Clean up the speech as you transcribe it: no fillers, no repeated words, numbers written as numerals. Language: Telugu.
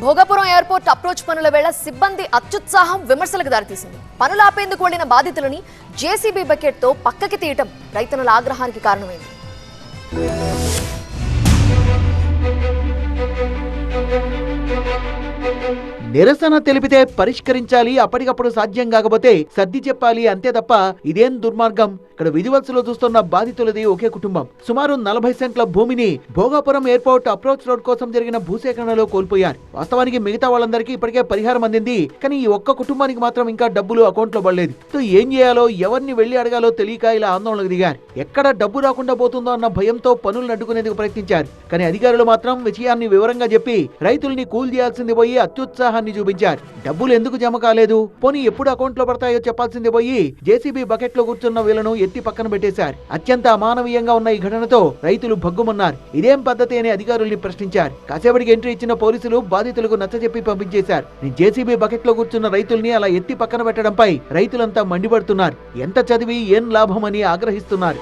భోగాపురం ఎయిర్పోర్ట్ అప్రోచ్ పనుల వేళ సిబ్బంది అత్యుత్సాహం విమర్శలకు దారితీసింది. పనులు ఆపేందుకు వెళ్లిన బాధితులని జేసీబీ బకెట్ తో పక్కకి తీయటం రైతన్నల ఆగ్రహానికి కారణమైంది. నిరసన తెలిపితే పరిష్కరించాలి, అప్పటికప్పుడు సాధ్యం కాకపోతే సర్ది చెప్పాలి, అంతే తప్ప ఇదేం దుర్మార్గం. ఇక్కడ విజువల్స్ లో చూస్తున్న బాధితులది ఒకే కుటుంబం. సుమారు 40 సెంట్ల భూమిని భోగాపురం ఎయిర్పోర్ట్ అప్రోచ్ రోడ్ కోసం జరిగిన భూసేకరణలో కోల్పోయారు. వాస్తవానికి మిగతా వాళ్ళందరికీ ఇప్పటికే పరిహారం అందింది, కానీ ఈ ఒక్క కుటుంబానికి మాత్రం ఇంకా డబ్బులు అకౌంట్ లో పడలేదు. సో ఏం చేయాలో, ఎవరిని వెళ్లి అడగాలో తెలియక ఇలా ఆందోళనకు దిగారు. ఎక్కడ డబ్బు రాకుండా పోతుందో అన్న భయంతో పనులు అడ్డుకునేందుకు ప్రయత్నించారు. కానీ అధికారులు మాత్రం విషయాన్ని వివరంగా చెప్పి రైతుల్ని కూల్ చేయాల్సింది పోయి అత్యుత్సాహాన్ని చూపించారు. డబ్బులు ఎందుకు జమ కాలేదు, పోనీ ఎప్పుడు అకౌంట్ లో పడతాయో చెప్పాల్సింది పోయి జేసీబీ బకెట్ లో కూర్చున్న వీళ్లను ఎత్తి పక్కన పెట్టేశారు. అత్యంత అమానవీయంగా ఉన్న ఈ ఘటనతో రైతులు భగ్గుమన్నారు. ఇదేం పద్ధతి అని అధికారుల్ని ప్రశ్నించారు. కాసేపటికి ఎంట్రీ ఇచ్చిన పోలీసులు బాధితులకు నచ్చజెప్పి పంపించేశారు. జేసీబీ బకెట్ లో కూర్చున్న రైతుల్ని అలా ఎత్తి పక్కన పెట్టడంపై రైతులంతా మండిపడుతున్నారు. ఎంత చదివి ఏం లాభమని ఆగ్రహిస్తున్నారు.